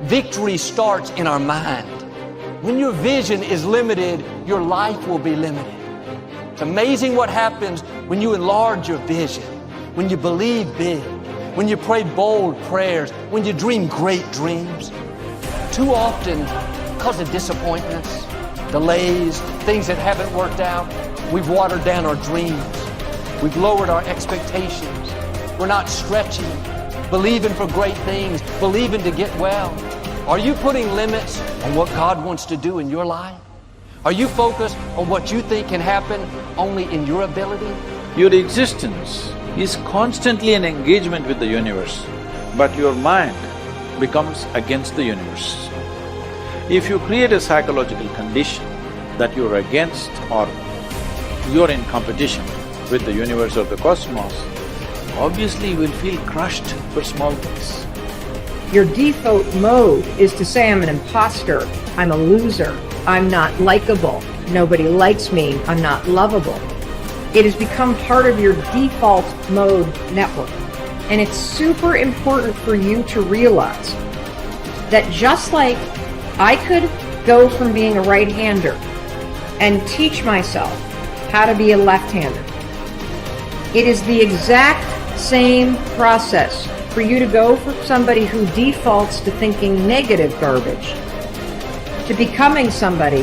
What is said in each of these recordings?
Victory starts in our mind. When your vision is limited, your life will be limited. It's amazing what happens when you enlarge your vision, when you believe big, when you pray bold prayers, when you dream great dreams. Too often, because of disappointments, delays, things that haven't worked out, we've watered down our dreams. We've lowered our expectations. We're not stretching, believing for great things, believing to get well. Are you putting limits on what God wants to do in your life? Are you focused on what you think can happen only in your ability? Your existence is constantly an engagement with the universe, but your mind becomes against the universe. If you create a psychological condition that you're against or you're in competition with the universe or the cosmos, obviously you will feel crushed for small things. Your default mode is to say, I'm an imposter, I'm a loser, I'm not likable, nobody likes me, I'm not lovable. It has become part of your default mode network. And it's super important for you to realize that just like I could go from being a right-hander and teach myself how to be a left-hander, it is the exact same process for you to go from somebody who defaults to thinking negative garbage to becoming somebody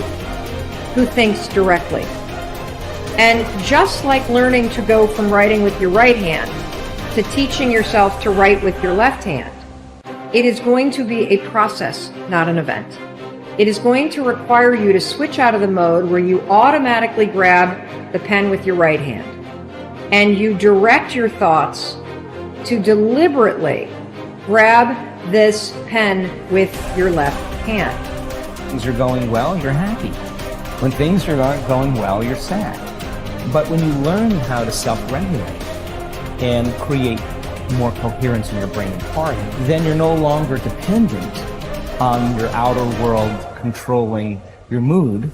who thinks directly. And just like learning to go from writing with your right hand to teaching yourself to write with your left hand, it is going to be a process, not an event. It is going to require you to switch out of the mode where you automatically grab the pen with your right hand and you direct your thoughts to deliberately grab this pen with your left hand. Things are going well, you're happy. When things are not going well, you're sad. But when you learn how to self-regulate and create more coherence in your brain and heart, then you're no longer dependent on your outer world controlling your mood.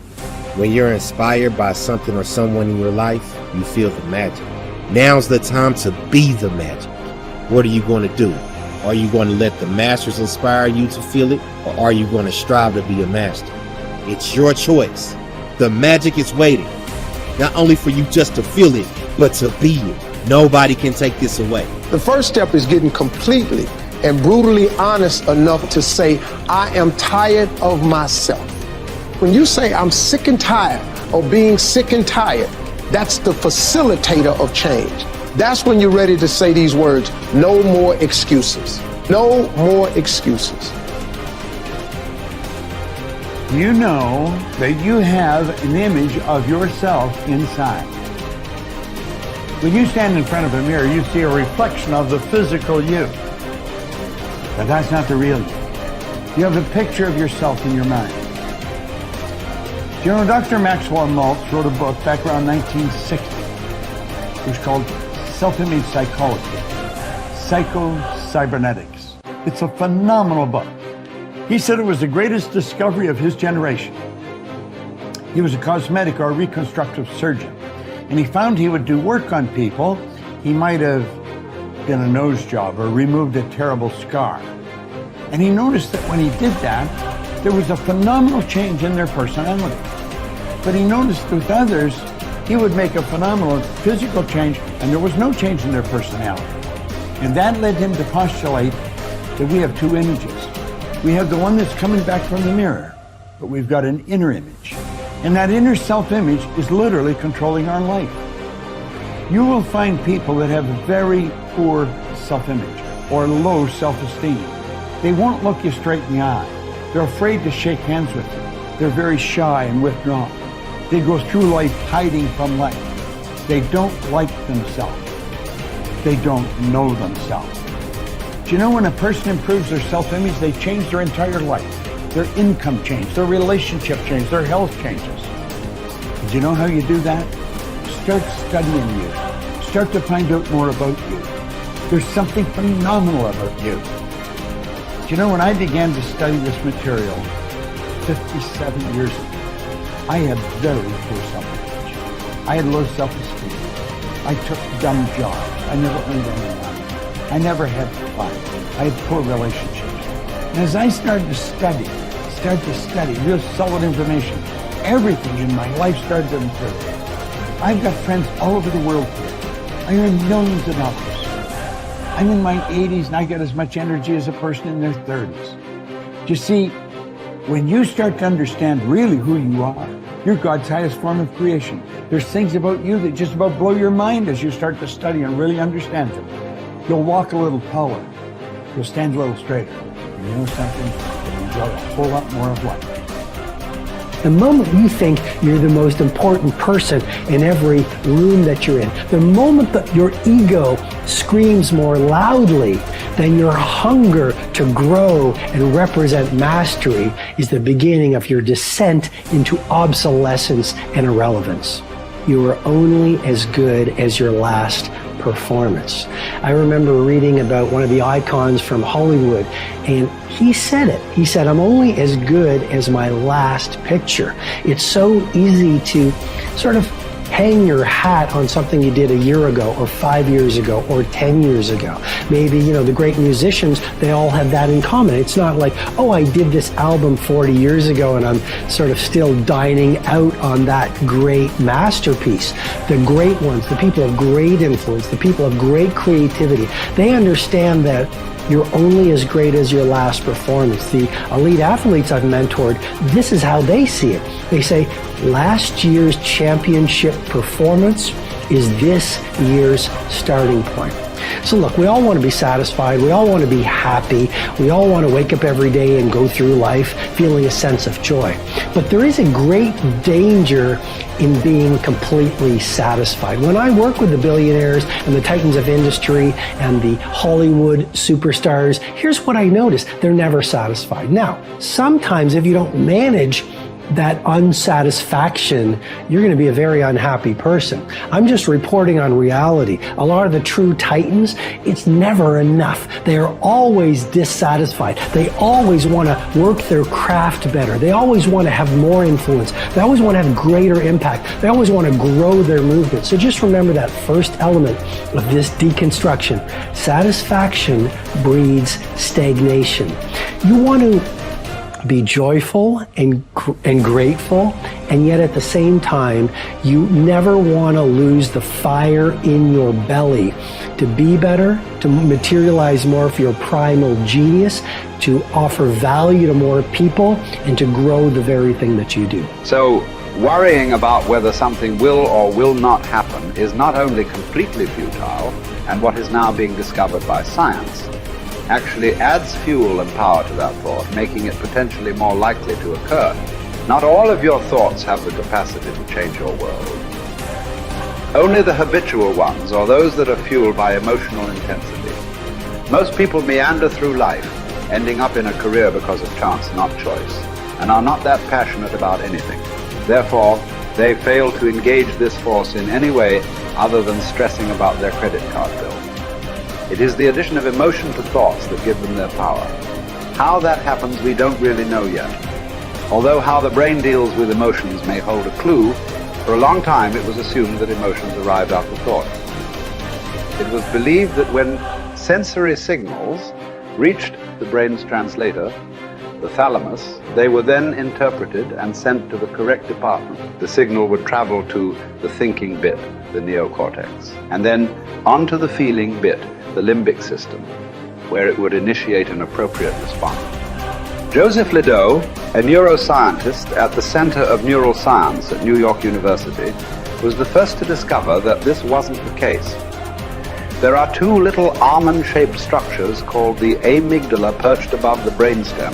When you're inspired by something or someone in your life, you feel the magic. Now's the time to be the magic. What are you going to do? Are you going to let the masters inspire you to feel it, or are you going to strive to be a master? It's your choice. The magic is waiting, not only for you just to feel it, but to be it. Nobody can take this away. The first step is getting completely and brutally honest enough to say, I am tired of myself. When you say I'm sick and tired of being sick and tired, that's the facilitator of change. That's when you're ready to say these words, no more excuses. No more excuses. You know that you have an image of yourself inside. When you stand in front of a mirror, you see a reflection of the physical you. But that's not the real you. You have a picture of yourself in your mind. You know, Dr. Maxwell Maltz wrote a book back around 1960. It was called Self-Image Psychology, Psycho-Cybernetics. It's a phenomenal book. He said it was the greatest discovery of his generation. He was a cosmetic or reconstructive surgeon, and he found he would do work on people. He might have been a nose job or removed a terrible scar. And he noticed that when he did that, there was a phenomenal change in their personality. But he noticed with others, he would make a phenomenal physical change and there was no change in their personality. And that led him to postulate that we have two images. We have the one that's coming back from the mirror, but we've got an inner image. And that inner self-image is literally controlling our life. You will find people that have very poor self-image or low self-esteem. They won't look you straight in the eye. They're afraid to shake hands with you. They're very shy and withdrawn. They go through life hiding from life. They don't like themselves. They don't know themselves. Do you know when a person improves their self-image, they change their entire life. Their income changes, their relationship changes, their health changes. Do you know how you do that? Start studying you. Start to find out more about you. There's something phenomenal about you. Do you know when I began to study this material 57 years ago, I had very poor self-image. I had low self-esteem. I took dumb jobs. I never earned any money. I never had fun. I had poor relationships. And as I started to study real solid information, everything in my life started to improve. I've got friends all over the world here. I earn millions of dollars. I'm in my 80s and I got as much energy as a person in their 30s. You see, when you start to understand really who you are, you're God's highest form of creation. There's things about you that just about blow your mind as you start to study and really understand them. You'll walk a little taller. You'll stand a little straighter. And you know something? You'll enjoy a whole lot more of life. The moment you think you're the most important person in every room that you're in, the moment that your ego screams more loudly than your hunger to grow and represent mastery is the beginning of your descent into obsolescence and irrelevance. You are only as good as your last performance. I remember reading about one of the icons from Hollywood, and he said it. He said, I'm only as good as my last picture. It's so easy to sort of hang your hat on something you did a year ago or 5 years ago or 10 years ago. Maybe, the great musicians, they all have that in common. It's not like, oh, I did this album 40 years ago and I'm sort of still dining out on that great masterpiece. The great ones, the people of great influence, the people of great creativity, they understand that you're only as great as your last performance. The elite athletes I've mentored, this is how they see it. They say, last year's championship performance is this year's starting point. So look, we all want to be satisfied. We all want to be happy. We all want to wake up every day and go through life feeling a sense of joy. But there is a great danger in being completely satisfied. When I work with the billionaires and the titans of industry and the Hollywood superstars, here's what I notice. They're never satisfied. Now, sometimes if you don't manage that unsatisfaction, you're going to be a very unhappy person. I'm just reporting on reality. A lot of the true titans, it's never enough. They are always dissatisfied. They always want to work their craft better. They always want to have more influence. They always want to have greater impact. They always want to grow their movement. So just remember that first element of this deconstruction. Satisfaction breeds stagnation. You want to be joyful and grateful, and yet at the same time, you never want to lose the fire in your belly to be better, to materialize more of your primal genius, to offer value to more people, and to grow the very thing that you do. So, worrying about whether something will or will not happen is not only completely futile, and what is now being discovered by science, actually adds fuel and power to that thought, making it potentially more likely to occur. Not all of your thoughts have the capacity to change your world. Only the habitual ones, or those that are fueled by emotional intensity. Most people meander through life, ending up in a career because of chance, not choice, and are not that passionate about anything. Therefore, they fail to engage this force in any way other than stressing about their credit card bill. It is the addition of emotion to thoughts that give them their power. How that happens, we don't really know yet. Although how the brain deals with emotions may hold a clue, for a long time it was assumed that emotions arrived after thought. It was believed that when sensory signals reached the brain's translator, the thalamus, they were then interpreted and sent to the correct department. The signal would travel to the thinking bit, the neocortex, and then onto the feeling bit, the limbic system, where it would initiate an appropriate response. Joseph Ledoux, a neuroscientist at the Center of Neural Science at New York University, was the first to discover that this wasn't the case. There are two little almond-shaped structures called the amygdala perched above the brainstem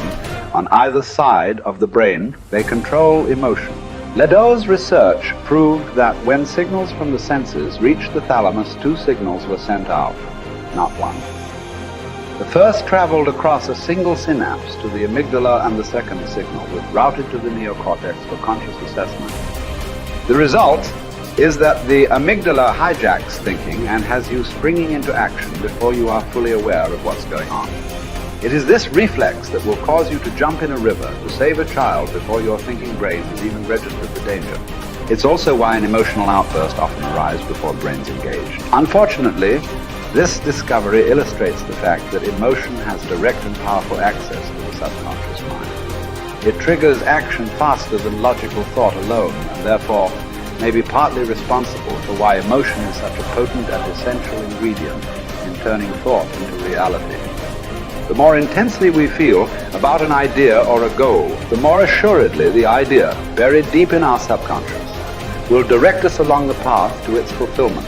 on either side of the brain. They control emotion. Ledoux's research proved that when signals from the senses reached the thalamus, two signals were sent out, not one. The first traveled across a single synapse to the amygdala, and the second signal was routed to the neocortex for conscious assessment. The result is that the amygdala hijacks thinking and has you springing into action before you are fully aware of what's going on. It is this reflex that will cause you to jump in a river to save a child before your thinking brain has even registered the danger. It's also why an emotional outburst often arrives before the brain's engaged. Unfortunately, This discovery illustrates the fact that emotion has direct and powerful access to the subconscious mind. It triggers action faster than logical thought alone, and therefore may be partly responsible for why emotion is such a potent and essential ingredient in turning thought into reality. The more intensely we feel about an idea or a goal, the more assuredly the idea, buried deep in our subconscious, will direct us along the path to its fulfillment.